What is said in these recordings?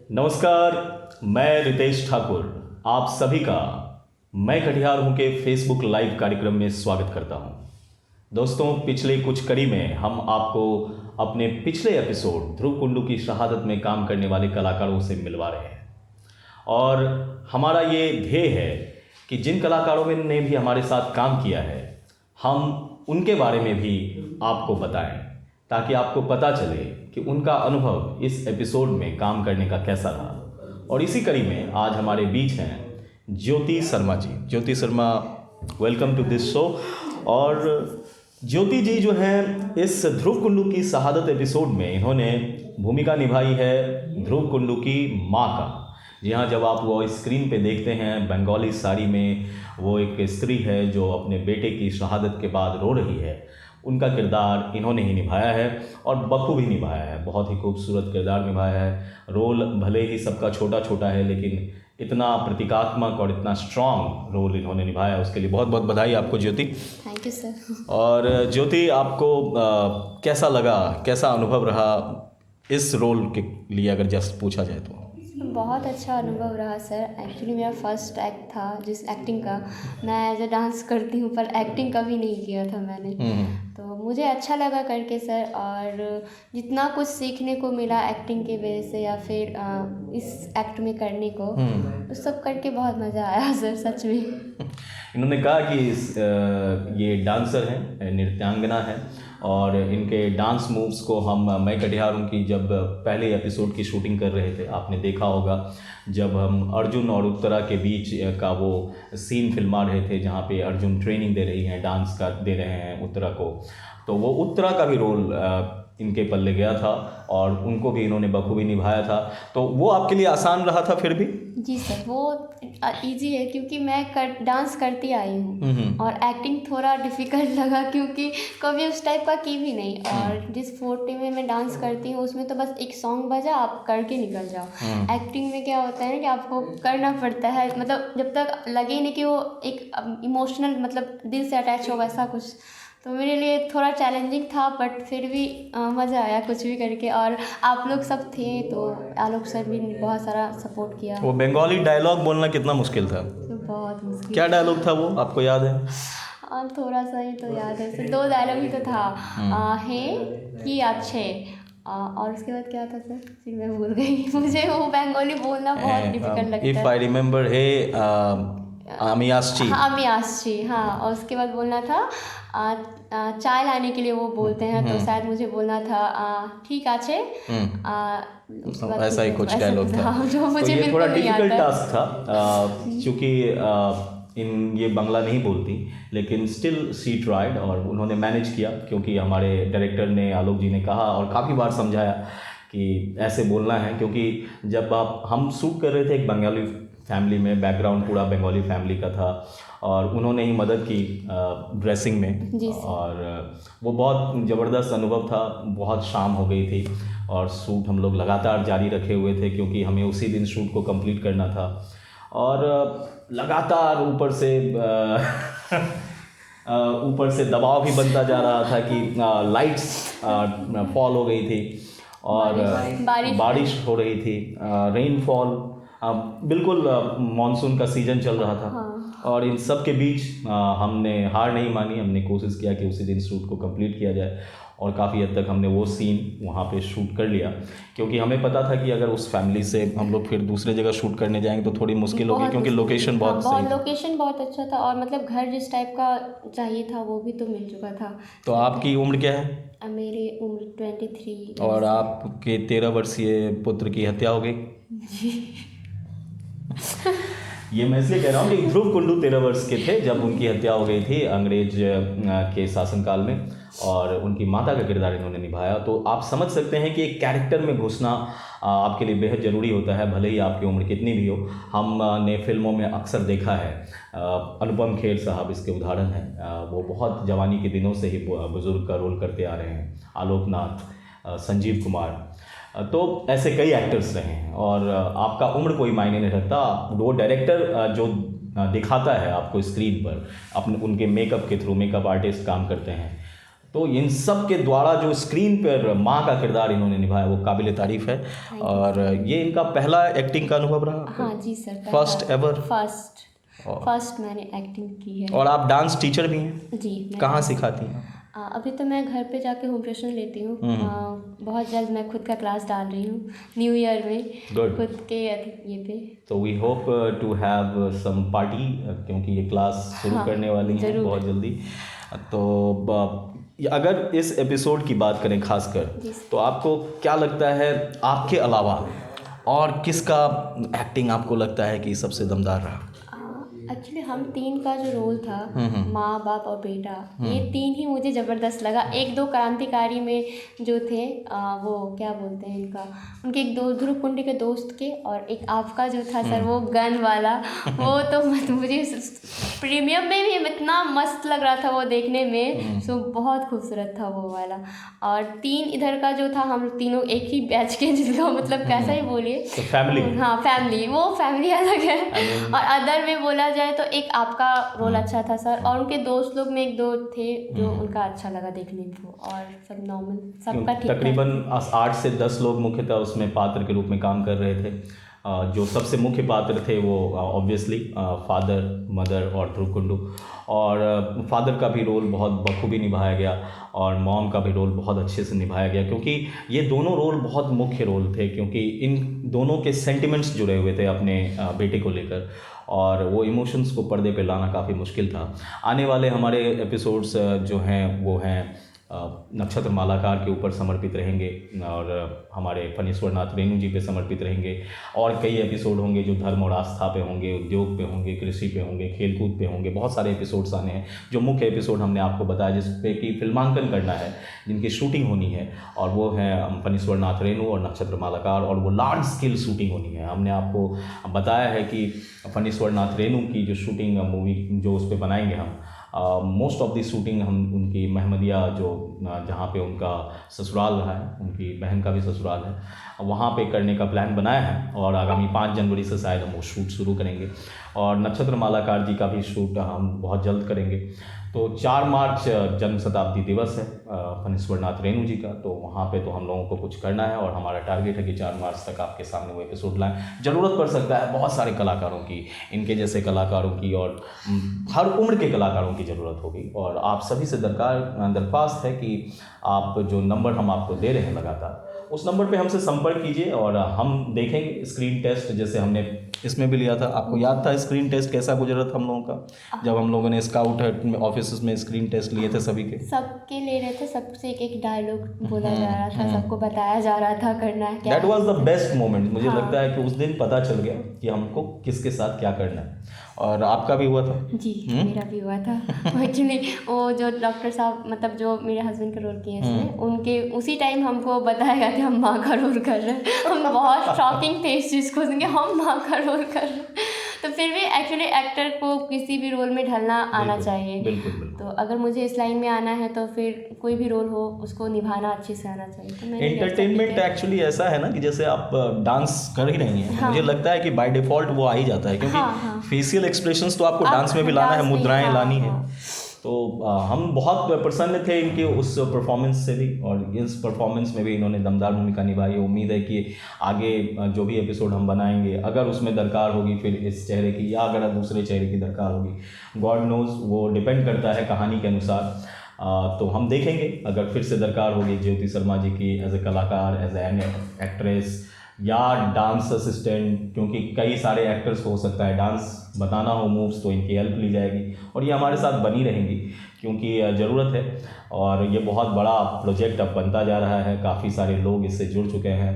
नमस्कार। मैं रितेश ठाकुर आप सभी का मैं कटिहार हूँ के फेसबुक लाइव कार्यक्रम में स्वागत करता हूँ। दोस्तों, पिछले कुछ कड़ी में हम आपको अपने पिछले एपिसोड ध्रुव कुंडू की शहादत में काम करने वाले कलाकारों से मिलवा रहे हैं और हमारा ये ध्येय है कि जिन कलाकारों ने भी हमारे साथ काम किया है हम उनके बारे में भी आपको बताएं ताकि आपको पता चले कि उनका अनुभव इस एपिसोड में काम करने का कैसा रहा। और इसी कड़ी में आज हमारे बीच हैं Jyoti Sharma ji. Jyoti Sharma, welcome to this show. और ज्योति जी जो हैं इस ध्रुव कुंडू की शहादत एपिसोड में इन्होंने भूमिका निभाई है ध्रुव कुंडू की माँ का। जी हाँ, जब आप वो स्क्रीन पे देखते हैं बंगाली साड़ी में, वो एक स्त्री है जो अपने बेटे की शहादत के बाद रो रही है, उनका किरदार इन्होंने ही निभाया है और बखूबी निभाया है। बहुत ही खूबसूरत किरदार निभाया है। रोल भले ही सबका छोटा छोटा है लेकिन इतना प्रतीकात्मक और इतना स्ट्रॉन्ग रोल इन्होंने निभाया है, उसके लिए बहुत बहुत बधाई आपको ज्योति। Thank you sir. और ज्योति, आपको कैसा लगा, कैसा अनुभव रहा इस रोल के लिए, अगर जस्ट पूछा जाए तो? बहुत अच्छा अनुभव रहा सर। एक्चुअली मेरा फर्स्ट एक्ट था जिस एक्टिंग का। मैं एज अ डांस करती हूँ पर एक्टिंग कभी नहीं किया था मैंने, तो मुझे अच्छा लगा करके सर। और जितना कुछ सीखने को मिला एक्टिंग की वजह से या फिर इस एक्ट में करने को, उस सब करके बहुत मज़ा आया सर, सच में। इन्होंने कहा कि ये डांसर हैं, नृत्यांगना है और इनके डांस मूव्स को मैं कटिहार हूँ की जब पहले एपिसोड की शूटिंग कर रहे थे, आपने देखा होगा जब हम अर्जुन और उत्तरा के बीच का वो सीन फिल्मा रहे थे जहाँ पे अर्जुन ट्रेनिंग दे रही हैं, डांस का दे रहे हैं उत्तरा को, तो वो उत्तरा का भी रोल इनके पल्ले गया था और उनको भी इन्होंने बखूबी निभाया था। तो वो आपके लिए आसान रहा था फिर भी? जी सर, वो इजी है क्योंकि मैं डांस करती आई हूँ और एक्टिंग थोड़ा डिफ़िकल्ट लगा क्योंकि कभी उस टाइप का की भी नहीं। और जिस फोर्टी में मैं डांस करती हूँ उसमें तो बस एक सॉन्ग बजा, आप करके निकल जाओ। एक्टिंग में क्या होता है ना कि आपको करना पड़ता है, मतलब जब तक लगे नहीं कि वो एक इमोशनल, मतलब दिल से अटैच हो, वैसा कुछ। तो मेरे लिए थोड़ा चैलेंजिंग था बट फिर भी मज़ा आया कुछ भी करके। और आप लोग सब थे तो आलोक सर भी बहुत सारा सपोर्ट किया। वो बंगाली डायलॉग बोलना कितना मुश्किल था? तो बहुत मुश्किल। क्या डायलॉग था वो, आपको याद है? थोड़ा सा ही तो याद है सर, 2 डायलॉग ही तो था। है कि अच्छे और उसके बाद क्या था सर, फिर मैं भूल गई। मुझे वो बंगाली बोलना बहुत डिफिकल्ट लगता है। इफ आई रिमेंबर है आमी आसची। आमी आसची, हाँ। और उसके बाद बोलना था चाय लाने के लिए वो बोलते हैं, तो शायद मुझे बोलना था ठीक आछे। ऐसा ही कुछ डायलॉग था जो मुझे तो ये थोड़ा डिफिकल्ट आता। टास्क था क्योंकि ये बांग्ला नहीं बोलती, लेकिन स्टिल शी ट्राइड और उन्होंने मैनेज किया क्योंकि हमारे डायरेक्टर ने, आलोक जी ने कहा और काफ़ी बार समझाया कि ऐसे बोलना है। क्योंकि जब हम शूट कर रहे थे एक बंगाली फैमिली में, बैकग्राउंड पूरा बंगाली फैमिली का था और उन्होंने ही मदद की ड्रेसिंग में और वो बहुत ज़बरदस्त अनुभव था। बहुत शाम हो गई थी और शूट हम लोग लगातार जारी रखे हुए थे क्योंकि हमें उसी दिन शूट को कंप्लीट करना था और लगातार ऊपर से दबाव भी बनता जा रहा था कि लाइट्स फॉल हो गई थी और बारिश हो रही थी, रेनफॉल, बिल्कुल मॉनसून का सीज़न चल रहा था। और इन सब के बीच हमने हार नहीं मानी, हमने कोशिश किया कि उसी दिन शूट को कंप्लीट किया जाए और काफ़ी हद तक हमने वो सीन वहाँ पे शूट कर लिया क्योंकि हमें पता था कि अगर उस फैमिली से हम लोग फिर दूसरे जगह शूट करने जाएंगे तो थोड़ी मुश्किल होगी क्योंकि लोकेशन बहुत सही था। लोकेशन बहुत अच्छा था और मतलब घर जिस टाइप का चाहिए था वो भी तो मिल चुका था। तो आपकी उम्र क्या है? मेरी उम्र 23। और आपके 13 वर्षीय पुत्र की हत्या हो गई जी। ये मैं इसलिए कह रहा हूँ कि ध्रुव कुंडू 13 वर्ष के थे जब उनकी हत्या हो गई थी अंग्रेज के शासनकाल में और उनकी माता का किरदार इन्होंने निभाया। तो आप समझ सकते हैं कि एक कैरेक्टर में घुसना आपके लिए बेहद ज़रूरी होता है, भले ही आपकी उम्र कितनी भी हो। हमने फिल्मों में अक्सर देखा है, अनुपम खेर साहब इसके उदाहरण हैं। वो बहुत जवानी के दिनों से ही बुज़ुर्ग का रोल करते आ रहे हैं। आलोक नाथ, संजीव कुमार, तो ऐसे कई एक्टर्स रहे हैं और आपका उम्र कोई मायने नहीं रखता। वो डायरेक्टर जो दिखाता है आपको स्क्रीन पर, अपने उनके मेकअप के थ्रू, मेकअप आर्टिस्ट काम करते हैं, तो इन सब के द्वारा जो स्क्रीन पर माँ का किरदार इन्होंने निभाया वो काबिल तारीफ़ है। और ये इनका पहला एक्टिंग का अनुभव रहा? हाँ जी सर, फर्स्ट एवर? फर्स्ट मैंने एक्टिंग की है। और आप डांस टीचर भी हैं? जी। कहाँ सिखाती हैं? अभी तो मैं घर पे जाके होम ट्यूशन लेती हूँ। बहुत जल्द मैं खुद का क्लास डाल रही हूँ न्यू ईयर में। Good. खुद के ये पे। तो we hope to have some party, क्योंकि ये क्लास शुरू करने वाली है बहुत जल्दी। तो अगर इस एपिसोड की बात करें खासकर, तो आपको क्या लगता है आपके अलावा और किसका एक्टिंग आपको लगता है कि सबसे दमदार रहा? एक्चुअली हम तीन का जो रोल था, माँ बाप और बेटा, ये तीन ही मुझे ज़बरदस्त लगा। एक दो क्रांतिकारी में जो थे वो क्या बोलते हैं इनका, उनके एक दो ध्रुव कुंडी के दोस्त के, और एक आपका जो था सर वो गन वाला, वो तो मुझे प्रीमियम में भी इतना मस्त लग रहा था वो देखने में। सो बहुत खूबसूरत था वो वाला। और तीन इधर का जो था, हम तीनों एक ही बैच के, जिसका मतलब कैसा ही बोलिए, फैमिली। हाँ फैमिली, वो फैमिली अलग है। और अदर में बोला जाए तो एक आपका रोल अच्छा था सर, और उनके दोस्त लोग में एक दो थे जो उनका अच्छा लगा देखने को, और सब नॉर्मल, सबका ठीक। तकरीबन 8 से 10 लोग मुख्यतः उसमें पात्र के रूप में काम कर रहे थे। जो सबसे मुख्य पात्र थे वो ऑब्वियसली फादर, मदर और ध्रुव कुंडू। और फादर का भी रोल बहुत बखूबी निभाया गया, और मॉम का भी रोल बहुत अच्छे से निभाया गया, क्योंकि ये दोनों रोल बहुत मुख्य रोल थे, क्योंकि इन दोनों के सेंटिमेंट्स जुड़े हुए थे अपने बेटे को लेकर, और वो इमोशंस को पर्दे पे लाना काफ़ी मुश्किल था। आने वाले हमारे एपिसोड्स जो हैं वो हैं नक्षत्र मालाकार के ऊपर समर्पित रहेंगे, और हमारे फणीश्वर नाथ रेणु जी पे समर्पित रहेंगे, और कई एपिसोड होंगे जो धर्म और आस्था पे होंगे, उद्योग पे होंगे, कृषि पे होंगे, खेलकूद पे होंगे। बहुत सारे एपिसोड्स आने हैं। जो मुख्य एपिसोड हमने आपको बताया जिस पे कि फिल्मांकन करना है, जिनकी शूटिंग होनी है, और वो है फणीश्वर नाथ रेणु और नक्षत्र मालाकार, और वो लार्ज स्केल शूटिंग होनी है। हमने आपको बताया है कि फणीश्वर नाथ रेणु की जो शूटिंग मूवी जो उस पर बनाएंगे हम, मोस्ट ऑफ दी शूटिंग हम उनकी महमदिया जो जहाँ पे उनका ससुराल रहा है, उनकी बहन का भी ससुराल है, वहाँ पे करने का प्लान बनाया है, और आगामी 5 जनवरी से शायद हम वो शूट शुरू करेंगे। और नक्षत्र मालाकार जी का भी शूट हम बहुत जल्द करेंगे। तो 4 मार्च जन्म शताब्दी दिवस है फणीश्वर नाथ रेणु जी का, तो वहाँ पे तो हम लोगों को कुछ करना है, और हमारा टारगेट है कि 4 मार्च तक आपके सामने वो एपिसोड लाएं। ज़रूरत पड़ सकता है बहुत सारे कलाकारों की, इनके जैसे कलाकारों की, और हर उम्र के कलाकारों की ज़रूरत होगी। और आप सभी से दरख्वास्त है कि आप जो नंबर हम आपको दे रहे हैं लगातार, उस नंबर पे हमसे संपर्क कीजिए, और हम देखेंगे स्क्रीन टेस्ट जैसे हमने इसमें भी लिया था। आपको याद था स्क्रीन टेस्ट कैसा गुजरा था हम लोगों का, जब हम लोगों ने स्काउट ऑफिस में स्क्रीन टेस्ट लिए थे? सबके ले रहे थे, सबसे एक डायलॉग बोला जा रहा था, सबको बताया जा रहा था करना है क्या। That was the best moment. मुझे लगता है कि उस दिन पता चल गया कि हमको किसके साथ क्या करना है। और आपका भी हुआ था? जी मेरा भी हुआ था। एक्चुअली वो जो डॉक्टर साहब, मतलब जो मेरे हस्बैंड का रोल किए हैं इसमें, उनके उसी टाइम हमको बताया गया कि हम माँ का रोल कर रहे हैं। हम बहुत शॉकिंग थे इस चीज़ को सुन के, हम माँ का रोल कर रहे हैं। तो फिर भी एक्चुअली एक्टर को किसी भी रोल में ढलना आना चाहिए। बिल्कुल। तो अगर मुझे इस लाइन में आना है तो फिर कोई भी रोल हो उसको निभाना अच्छे से आना चाहिए। तो एंटरटेनमेंट एक्चुअली ऐसा है ना कि जैसे आप डांस कर ही रही हैं, मुझे लगता है कि बाय डिफ़ॉल्ट वो आ ही जाता है, क्योंकि फेशियल एक्सप्रेशंस तो आपको डांस में भी लाना है, मुद्राएं लानी है। तो हम बहुत प्रसन्न थे इनके उस परफॉर्मेंस से भी, और इस परफॉर्मेंस में भी इन्होंने दमदार भूमिका निभाई। उम्मीद है कि आगे जो भी एपिसोड हम बनाएंगे, अगर उसमें दरकार होगी फिर इस चेहरे की, या अगर दूसरे चेहरे की दरकार होगी, गॉड नोज़, वो डिपेंड करता है कहानी के अनुसार। तो हम देखेंगे अगर फिर से दरकार होगी ज्योति शर्मा जी की एज ए कलाकार, एज एन एक्ट्रेस, या डांस असिस्टेंट, क्योंकि कई सारे एक्टर्स को हो सकता है डांस बताना हो मूव्स, तो इनकी हेल्प ली जाएगी, और ये हमारे साथ बनी रहेंगी क्योंकि ज़रूरत है। और ये बहुत बड़ा प्रोजेक्ट अब बनता जा रहा है, काफ़ी सारे लोग इससे जुड़ चुके हैं।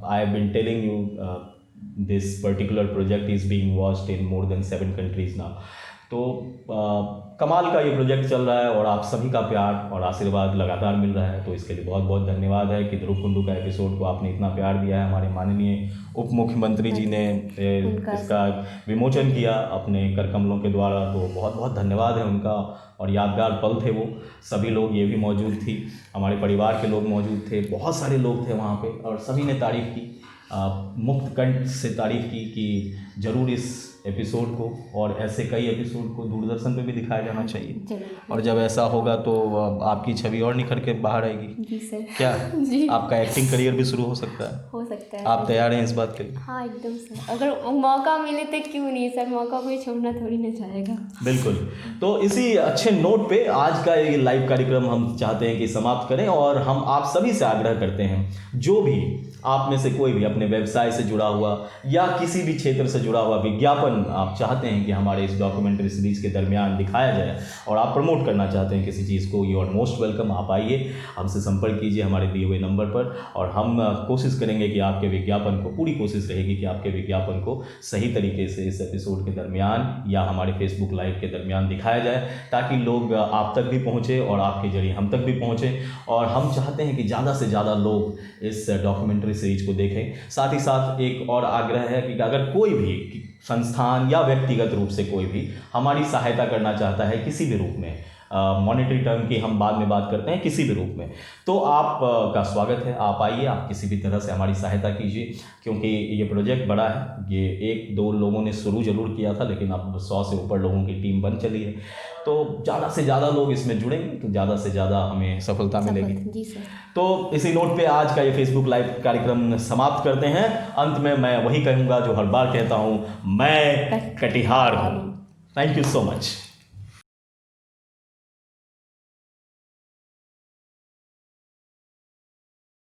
I have been telling you this particular project is being watched in more than 7 countries now. तो कमाल का ये प्रोजेक्ट चल रहा है, और आप सभी का प्यार और आशीर्वाद लगातार मिल रहा है, तो इसके लिए बहुत बहुत धन्यवाद है कि ध्रुव कुंडू का एपिसोड को आपने इतना प्यार दिया है। हमारे माननीय उप मुख्यमंत्री जी ने इसका विमोचन किया अपने कर कमलों के द्वारा, तो बहुत बहुत धन्यवाद है उनका। और यादगार पल थे वो, सभी लोग, ये भी मौजूद थी, हमारे परिवार के लोग मौजूद थे, बहुत सारे लोग थे वहाँ पे, और सभी ने तारीफ़ की, मुक्त कंठ से तारीफ़ की कि ज़रूर इस एपिसोड को और ऐसे कई एपिसोड को दूरदर्शन पे भी दिखाया जाना चाहिए। जरूर। और जब ऐसा होगा तो आपकी छवि और निखर के बाहर आएगी। जी सर। क्या जी। आपका एक्टिंग करियर भी शुरू हो सकता है? हो सकता है। आप तैयार हैं इस बात के लिए? हाँ एकदम सर, अगर मौका मिले तो क्यों नहीं सर, मौका कोई छोड़ना थोड़ी ना चाहेगा। बिल्कुल। तो इसी अच्छे नोट पे आज का ये लाइव कार्यक्रम हम चाहते हैं कि समाप्त करें और हम आप सभी से आग्रह करते हैं, जो भी आप में से कोई भी अपने व्यवसाय से जुड़ा हुआ या किसी भी क्षेत्र से जुड़ा हुआ विज्ञापन आप चाहते हैं कि हमारे इस डॉक्यूमेंट्री सीरीज के दरमियान दिखाया जाए और आप प्रमोट करना चाहते हैं किसी चीज़ को, यू आर मोस्ट वेलकम। आप आइए, हमसे संपर्क कीजिए हमारे दिए हुए नंबर पर और हम कोशिश करेंगे कि आपके विज्ञापन को, पूरी कोशिश रहेगी कि आपके विज्ञापन को सही तरीके से इस एपिसोड के दरमियान या हमारे फेसबुक लाइव के दरमियान दिखाया जाए, ताकि लोग आप तक भी पहुँचे और आपके जरिए हम तक भी पहुँचे। और हम चाहते हैं कि ज़्यादा से ज़्यादा लोग इस डॉक्यूमेंट्री सीरीज को देखें। साथ ही साथ एक और आग्रह है कि अगर कोई भी संस्थान या व्यक्तिगत रूप से कोई भी हमारी सहायता करना चाहता है किसी भी रूप में, मॉनेटरी टर्म की हम बाद में बात करते हैं, किसी भी रूप में, तो आप का स्वागत है। आप आइए, आप किसी भी तरह से हमारी सहायता कीजिए, क्योंकि ये प्रोजेक्ट बड़ा है। ये 1-2 लोगों ने शुरू जरूर किया था, लेकिन अब 100 से ऊपर लोगों की टीम बन चली है। तो ज़्यादा से ज़्यादा लोग इसमें जुड़ेंगे तो ज़्यादा से ज़्यादा हमें सफलता मिलेगी। जी सर। तो इसी नोट पे आज का ये फेसबुक लाइव कार्यक्रम समाप्त करते हैं। अंत में मैं वही कहूँगा जो हर बार कहता हूँ, मैं कटिहार हूँ। Thank you so much.